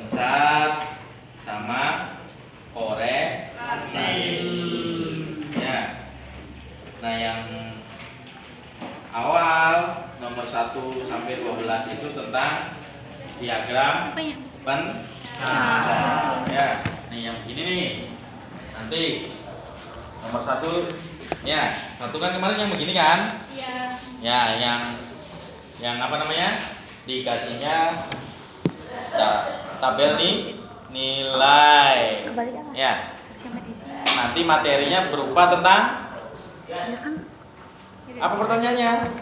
pencet sama korelasi. Ya. Nah, yang awal nomor 1 sampai 12 itu tentang diagram pencet. Ya, nih yang ini nih. Nanti nomor 1 ya, satu kan kemarin yang begini kan? Iya. Ya, yang apa namanya? Dikasihnya tabel nih nilai. Ya. Nanti materinya berupa tentang apa pertanyaannya?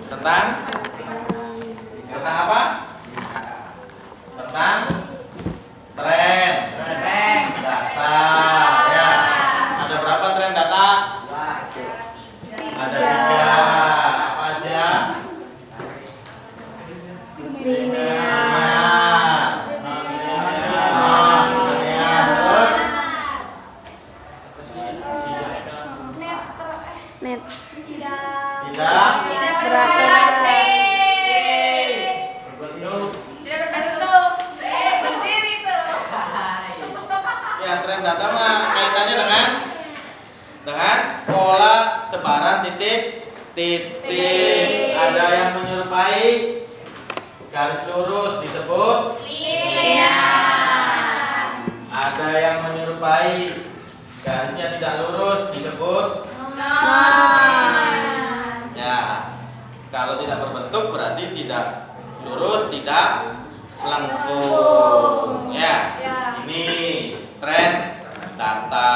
Tentang apa? Tentang tren data. Ya. Ada berapa tren data? Ada 3. Apa aja? Net. Tidak ya, tren data mah kaitannya dengan pola sebaran titik. Ada yang menyerupai garis lurus disebut linear. Ada yang menyerupai garisnya tidak lurus disebut ya. Kalau tidak berbentuk berarti tidak lurus, tidak lengkung. Ya. Ini tren data.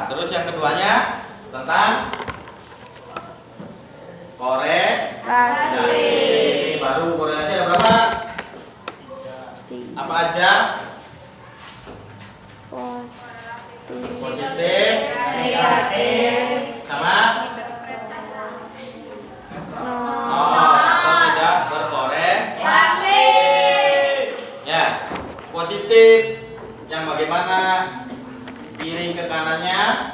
Terus yang keduanya tentang korelasi. Ini baru korelasi ada berapa? Apa aja? Positif, negatif, sama atau tidak berkorelasi. Ya, positif yang bagaimana? Kiri ke kanannya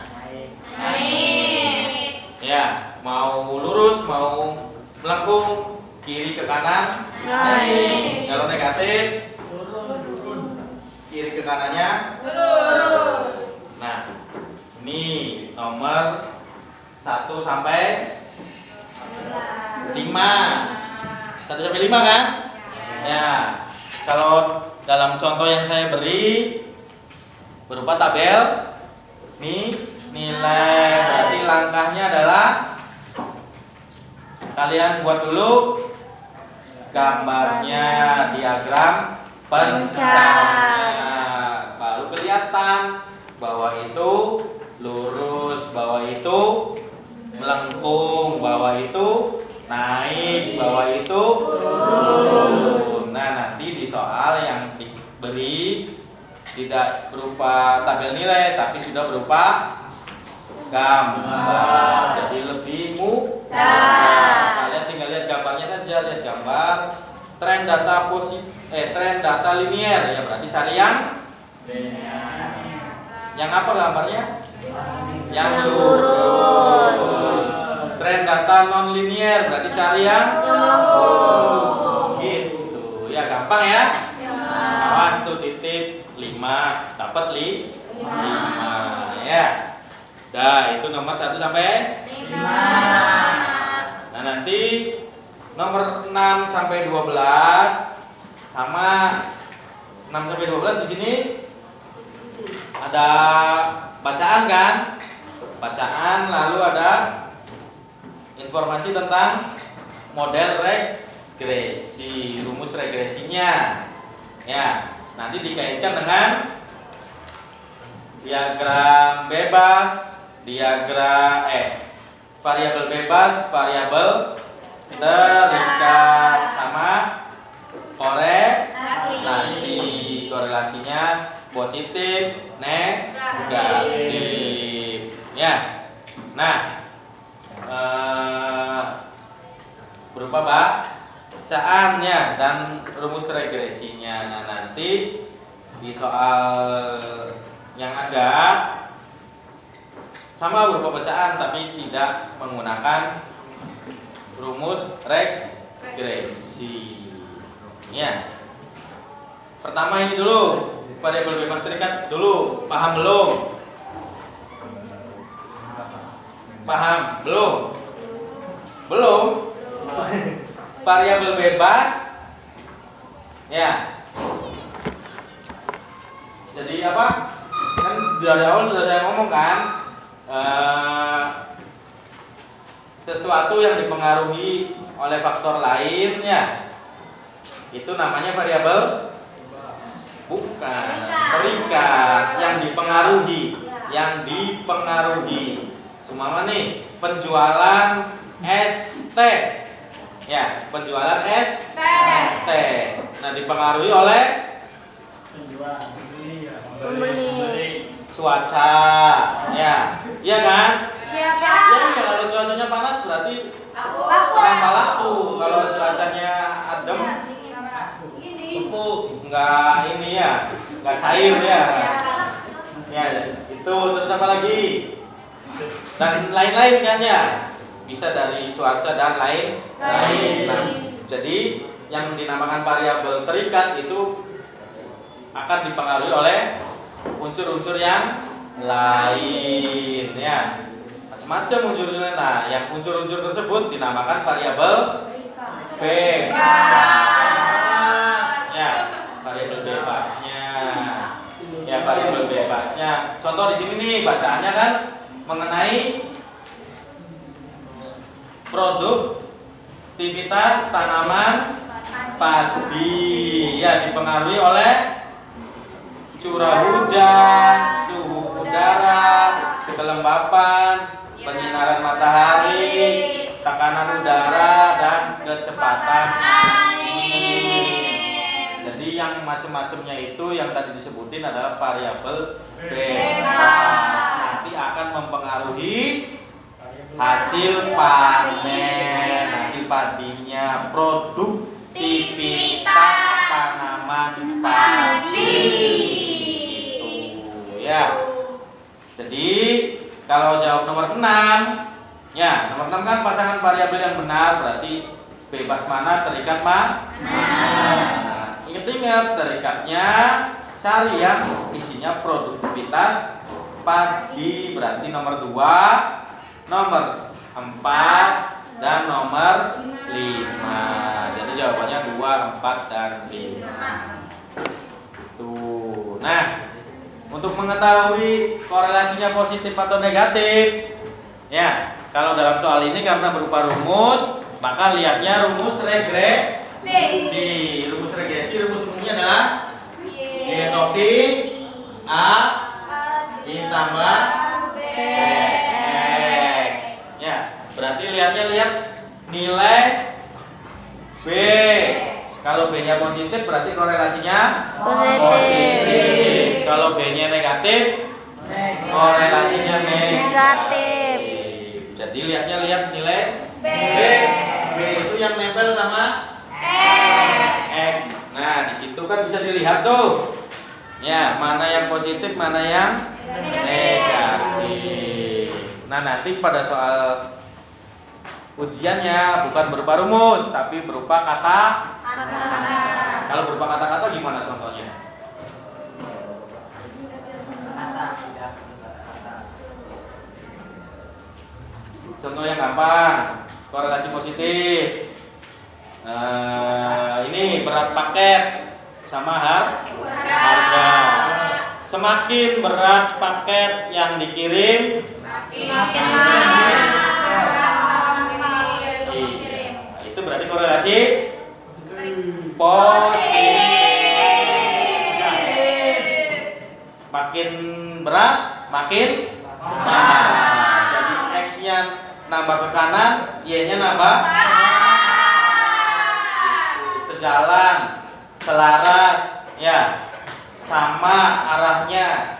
naik. Ya, mau lurus, mau melengkung, kiri ke kanan naik. Kalau negatif, kiri ke kanannya turun. Nah, ini nomor 1 sampai 5. 1 sampai 5 kan? Ya. Kalau dalam contoh yang saya beri berupa tabel nilai, berarti langkahnya adalah kalian buat dulu gambarnya, diagram pencetnya, baru kelihatan bahwa itu lurus, bahwa itu melengkung, bahwa itu naik, bahwa itu turun. Nah, nanti di soal yang diberi tidak berupa tabel nilai, tapi sudah berupa gambar. Jadi lebih mudah. Kalian tinggal lihat gambarnya saja, lihat gambar tren data tren data linear, ya berarti cari yang apa gambarnya? Yang lurus. Tren data non linear berarti cari yang melengkung. Gitu. Ya gampang ya. Awas tuh titip 5 dapat 5 ya. Dah, itu nomor 1 sampai 5. Nah, nanti nomor 6 sampai 12 sama 6 sampai 12 di sini ada bacaan kan? Bacaan, lalu ada informasi tentang model regresi, rumus regresinya. Ya, nanti dikaitkan dengan diagram bebas, variabel bebas, variabel terikat, sama korelasi. Korelasinya positif, negatif. Ya. Nah, berupa bacaannya dan rumus regresinya. Nah, nanti di soal yang ada sama berupa bacaan tapi tidak menggunakan rumus regresi. Ya. Pertama ini dulu, variabel bebas terikat dulu. Paham belum? Paham belum? Belum? Variabel bebas. Ya. Jadi apa? Kan dari awal sudah saya ngomong kan, sesuatu yang dipengaruhi oleh faktor lain ya, itu namanya variabel bukan terikat, yang dipengaruhi. Seumpama nih penjualan ST ya, penjualan ST. Nah, dipengaruhi oleh Pembeli. cuaca ya, iya kan? Iya, Pak. Ya, kalau cuacanya panas berarti tambah laku. Kalau cuacanya adem empuk, enggak ini ya, enggak cair ya. Ya, itu terus apa lagi? Dan lain-lain kan ya. Bisa dari cuaca dan lain-lain. Nah, jadi yang dinamakan variabel terikat itu akan dipengaruhi oleh unsur-unsur yang lain ya. Macam-macam unsur-unsurnya. Nah, yang unsur-unsur tersebut dinamakan variabel bebas. Ya, variabel bebasnya. Ya, variabel bebasnya. Contoh di sini nih bacaannya kan mengenai produktivitas tanaman padi. Ya, dipengaruhi oleh curah hujan, suhu udara, kelembapan, penyinaran matahari, tekanan udara, dan kecepatan angin. Jadi yang macam-macamnya itu yang tadi disebutin adalah variabel bebas. Nanti akan mempengaruhi hasil panen, hasil padinya, produktivitas tanaman padi. Ya. Jadi kalau jawab nomor 6, ya nomor 6 kan pasangan variabel yang benar, berarti bebas mana, terikat mana. Nah, ingat-ingat terikatnya cari yang isinya produktivitas padi, berarti nomor 2, nomor 4, dan nomor 5. Jadi jawabannya 2, 4, dan 5. Tuh. Nah, untuk mengetahui korelasinya positif atau negatif, ya, kalau dalam soal ini karena berupa rumus, maka lihatnya rumus regresi. Rumus regresi, rumus umumnya adalah Y topik A ditambah X. Ya, berarti lihat nilai B. Kalau B-nya positif berarti korelasinya positif. Kalau B-nya negatif, korelasinya negatif. Jadi lihat nilai B. B itu yang nempel sama X. Nah, di situ kan bisa dilihat tuh. Ya, mana yang positif, mana yang negatif. Nah, nanti pada soal ujiannya bukan berupa rumus, tapi berupa kata. Kalau berupa kata-kata gimana contohnya? Contoh yang gampang, korelasi positif. Ini berat paket sama harga. Semakin berat paket yang dikirim, Semakin mahal. itu berarti korelasi positif. Makin berat, makin besar. Jadi X-nya nambah ke kanan, Y-nya nambah sejalan, selaras, ya, sama arahnya,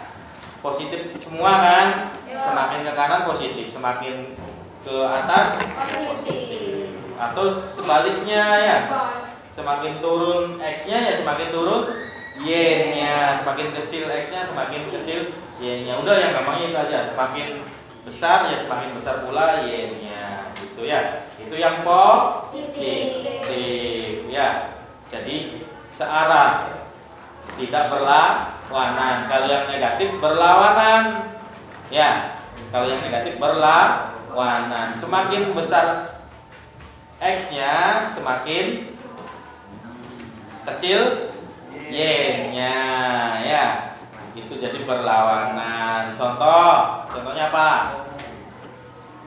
positif semua kan? Semakin ke kanan positif, semakin ke atas positif. Atau sebaliknya ya, semakin turun X-nya ya semakin turun Y-nya, semakin kecil X-nya semakin kecil Y-nya. Udah yang gampangnya itu aja, semakin besar ya semakin besar pula Y-nya, gitu ya. Itu yang positif ya. Jadi searah tidak berlawanan. Kalau yang negatif berlawanan. Ya, kalau yang negatif berlawanan. Semakin besar X-nya, semakin kecil Y-nya, ya. Itu jadi berlawanan. Contohnya apa?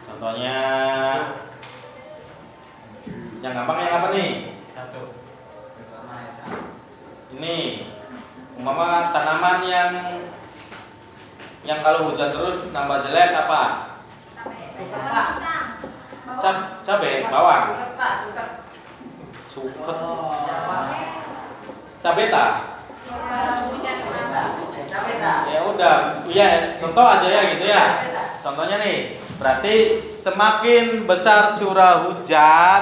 Contohnya yang gampang yang apa nih? Ini umpama tanaman yang kalau hujan terus nambah jelek apa? Cabai, bawang, suket, cabai tak? Ya udah, ya contoh aja ya gitu ya. Contohnya nih, berarti semakin besar curah hujan,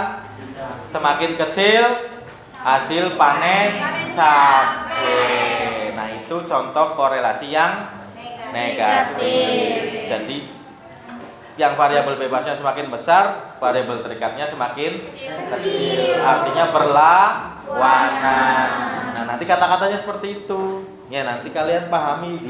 semakin kecil hasil panen cabai. Nah itu contoh korelasi yang negatif. Jadi yang variabel bebasnya semakin besar, variabel terikatnya semakin kecil. Artinya berlawanan. Nah nanti kata-katanya seperti itu. Ya nanti kalian pahami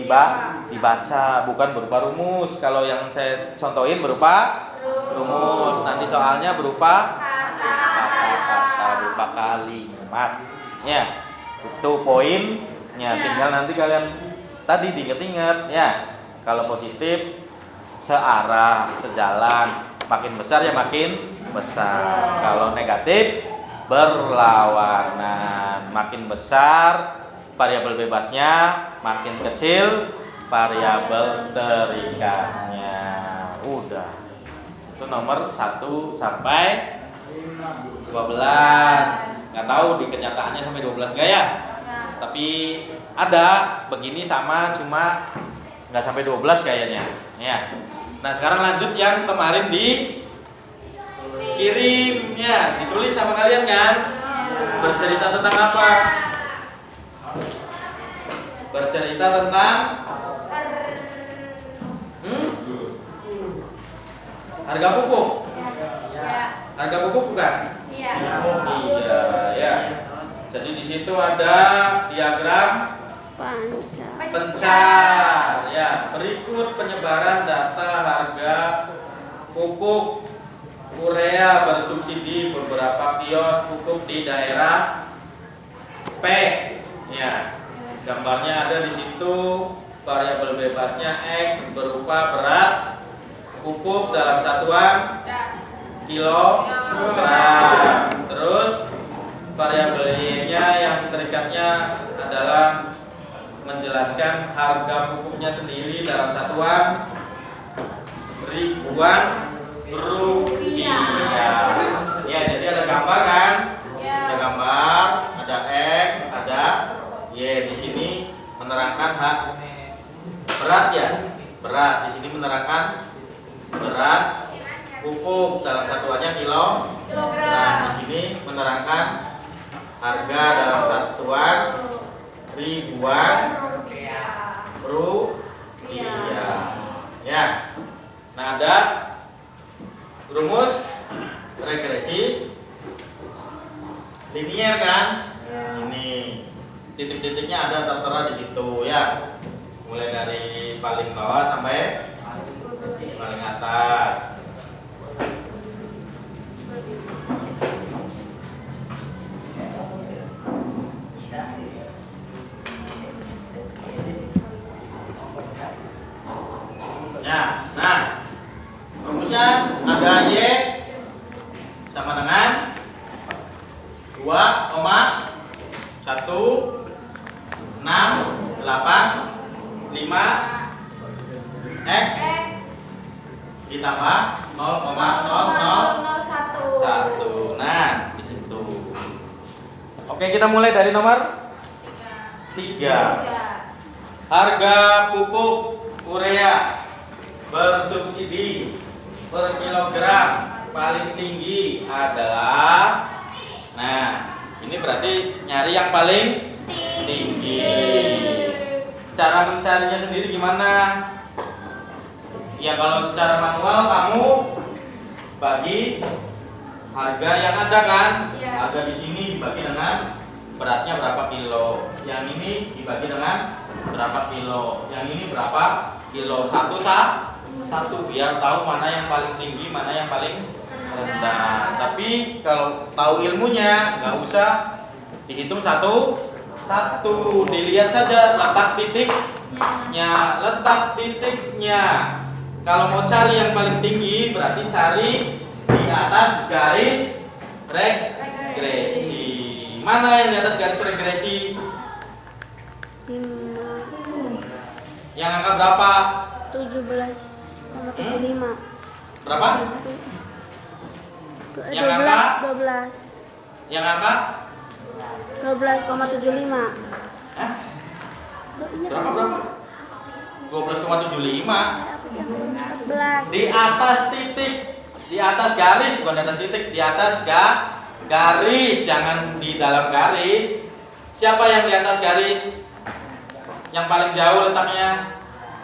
dibaca, bukan berupa rumus. Kalau yang saya contohin berupa rumus. Nanti soalnya berupa kata-kata, berupa kalimat. Ya itu poinnya. Tinggal nanti kalian tadi diingat-ingat ya. Kalau positif searah, sejalan, makin besar ya makin besar. Kalau negatif berlawanan, makin besar variabel bebasnya, makin kecil variabel terikatnya. Udah. Itu nomor 1 sampai 12. Nggak tahu di kenyataannya sampai 12 nggak ya? Tapi ada begini sama, cuma nggak sampai 12 kayaknya. Ya. Nah sekarang lanjut yang kemarin dikirim ya, ditulis sama kalian kan? Bercerita tentang apa? Bercerita tentang harga pupuk. Harga pupuk bukan? Iya, ya. Jadi di situ ada diagram pencar. Ya, berikut penyebaran data harga pupuk urea bersubsidi beberapa kios pupuk di daerah P. Ya, gambarnya ada di situ. Variabel bebasnya X berupa berat pupuk dalam satuan kilogram. Terus variabel Y-nya yang terikatnya adalah menjelaskan harga pupuknya sendiri dalam satuan ribuan rupiah. Ya, jadi ada gambar kan? Ada gambar, ada X, ada Y. Di sini menerangkan hak berat ya. Berat di sini menerangkan berat pupuk dalam satuannya kilogram. Nah, di sini menerangkan harga dalam satuan ribuan rupiah. Ya. Nah, ada rumus regresi linier kan? Di sini titik-titiknya ada tertera di situ ya. Mulai dari paling bawah sampai paling atas. Ya, nah rumusnya ada Y sama dengan 2,1685 X ditambah 0,001. Nah, di situ. Oke, kita mulai dari nomor 3. Harga pupuk urea bersubsidi per kilogram paling tinggi adalah, nah ini berarti nyari yang paling tinggi. Cara mencarinya sendiri gimana? Ya kalau secara manual kamu bagi harga yang ada kan? Harga di sini dibagi dengan beratnya berapa kilo. Yang ini dibagi dengan berapa kilo. Yang ini berapa kilo. Satu biar tahu mana yang paling tinggi, mana yang paling rendah. Tapi kalau tahu ilmunya nggak usah dihitung satu, dilihat saja letak titiknya. Kalau mau cari yang paling tinggi berarti cari di atas garis regresi. Mana yang di atas garis regresi? 5. Yang angka berapa? 17,75. Berapa? Yang angka? 12. Yang angka? 12,75. Hah? Berapa? 12,75. 14. Di atas titik, di atas garis, bukan di atas titik, di atas garis, jangan di dalam garis. Siapa yang di atas garis? Yang paling jauh letaknya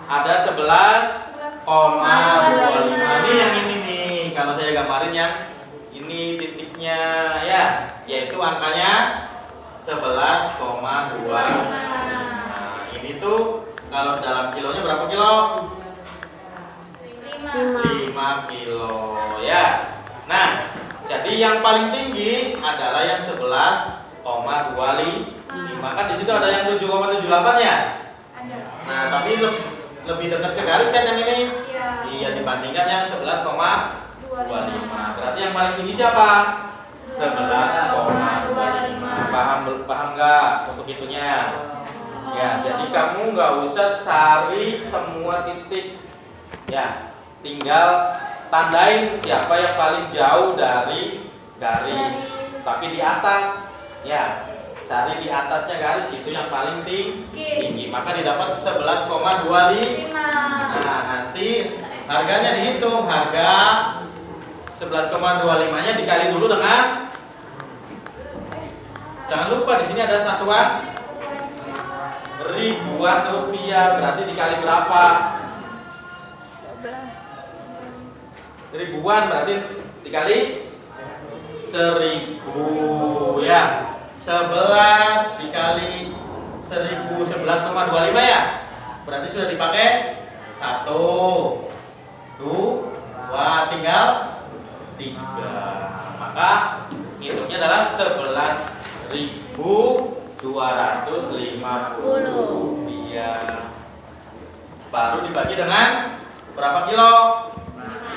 ada 11,25. Ini yang ini nih. Kalau saya gambarin yang ini titiknya ya, yaitu angkanya 11,25. Nah, ini tuh kalau dalam kilonya berapa kilo? 5 kilo ya. Nah, jadi yang paling tinggi adalah yang 11,25. Kan di situ ada yang 7,78 ya? Ada. Nah, tapi lebih dekat ke garis kan yang ini? Iya. Iya, dibandingkan yang 11,25. Berarti yang paling tinggi siapa? 11,25. Paham nggak untuk itunya? Ya, jadi kamu nggak usah cari semua titik. Ya, tinggal tandain siapa yang paling jauh dari garis. Tapi di atas, ya, cari di atasnya garis itu yang paling tinggi. Maka didapat 11,25. Nah, nanti harganya dihitung. Harga 11,25-nya dikali dulu dengan, jangan lupa di sini ada satuan ribuan rupiah, berarti dikali berapa? 12. Ribuan berarti dikali 1000 ya. 11 dikali 1000, 11,25 ya. Berarti sudah dipakai 1, 2, tinggal 3. Maka hitungnya adalah 11.250 rupiah. Baru dibagi dengan berapa kilo?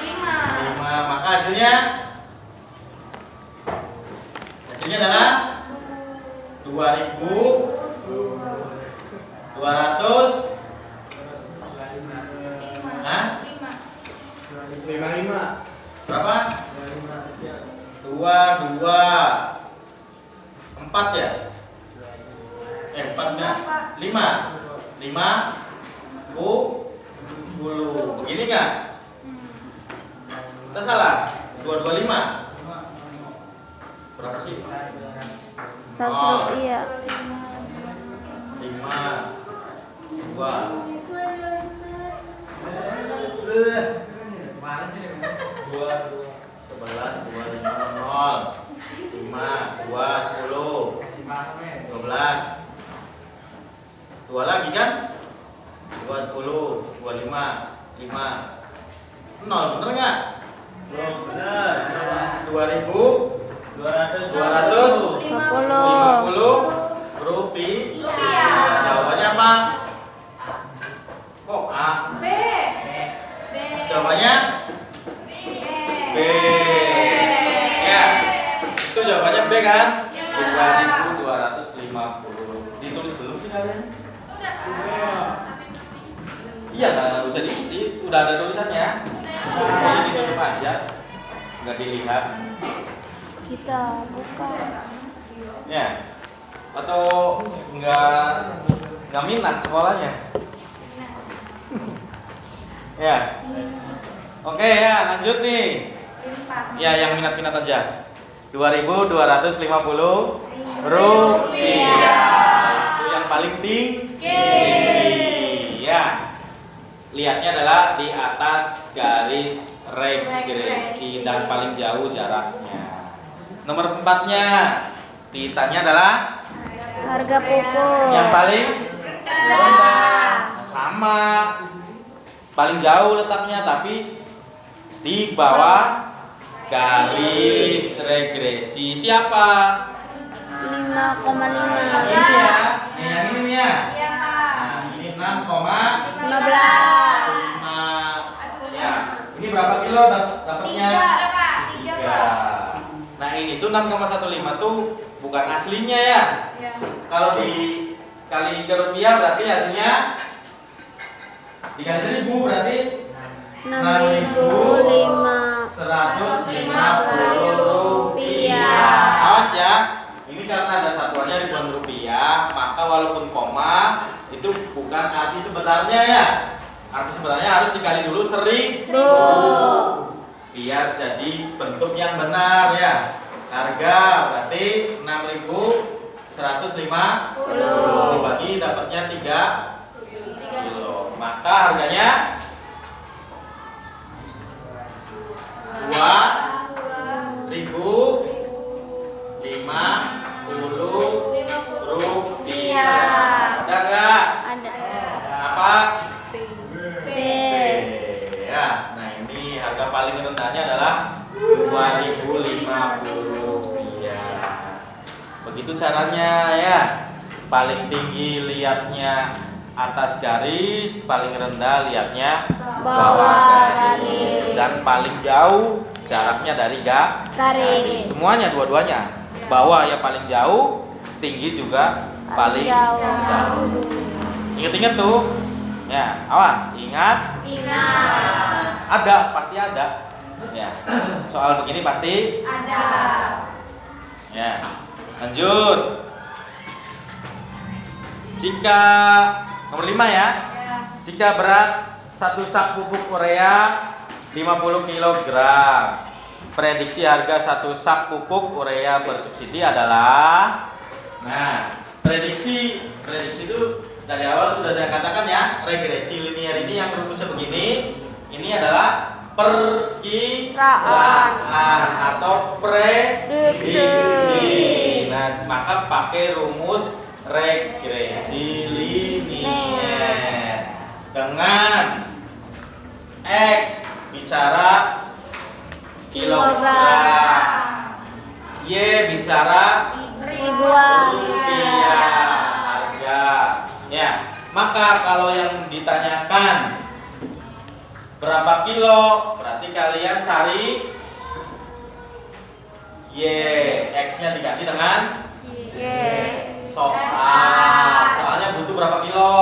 5. Maka hasilnya adalah 2.200. Hah? 55. Berapa? 4 ya? 4 enggak? 50. Begini enggak? Kita salah. 225. Berapa sih? 100, iya. 5 2 11 250 5 2 10 12 2 lagi kan? 2 10 25 5 0, bener nggak? Belum benar. 2.250 rupiah. Jawabannya apa? Kok A? B. Jawabannya B. Ya, itu jawabannya B kan? 2.250. Ditulis belum sih kalian? Iya, nggak usah diisi, udah ada tulisannya. Pokoknya ditutup aja, nggak dilihat. Kita buka. Ya, atau nggak minat sekolahnya. Ya, oke ya, lanjut nih. Ya, yang minat-minat aja. 2.250 rupiah. Itu yang paling tinggi. Ya, lihatnya adalah di atas garis regresi dan paling jauh jaraknya. Nomor 4-nya ditanya adalah Harga pupuk. Yang paling rendah. Nah, sama. Paling jauh letaknya tapi di bawah garis regresi. Siapa? 5,5. Ini ya. Yang ini nih ya. Nah, ini 6,15. 15. Ya. Ini berapa kilo dapatnya? 3. Nah, ini tuh 6,15 tuh bukan aslinya ya. Kalau dikali ke rupiah berarti hasilnya dikali 1000 berarti 6.150 rupiah. Awas ya. Ini karena ada satuannya ribuan rupiah, maka walaupun koma itu bukan arti sebenarnya ya. Arti sebenarnya harus dikali dulu 1000 biar jadi bentuk yang benar ya. Harga berarti 6.150 dibagi dapatnya 3 kilo. Maka harganya 2.050 rupiah. Ada nggak? Ada. Apa? B. Ya. Nah, ini harga paling rendahnya adalah 2.050 rupiah. Begitu caranya ya. Paling tinggi lihatnya atas garis, paling rendah lihatnya Bawah garis. dan paling jauh jaraknya dari Garis. semuanya dua-duanya. Bawah ya paling jauh, tinggi juga paling jauh. Ingat-ingat tuh. Ya, awas, ingat. Ada, pasti ada. Ya. Soal begini pasti Ada. ya. Lanjut. Jika nomor 5 ya. Jika berat satu sak pupuk urea 50 kg, prediksi harga satu sak pupuk urea bersubsidi adalah. Nah, prediksi itu dari awal sudah saya katakan ya, regresi linear ini yang rumusnya begini. Ini adalah perkiraan atau prediksi. Nah, maka pakai rumus regresi linear dengan X bicara kilogram, Y bicara Ribuan. rupiah harga. Ya, maka kalau yang ditanyakan berapa kilo, berarti kalian cari Y, X-nya diganti dengan Y. soalnya butuh berapa kilo?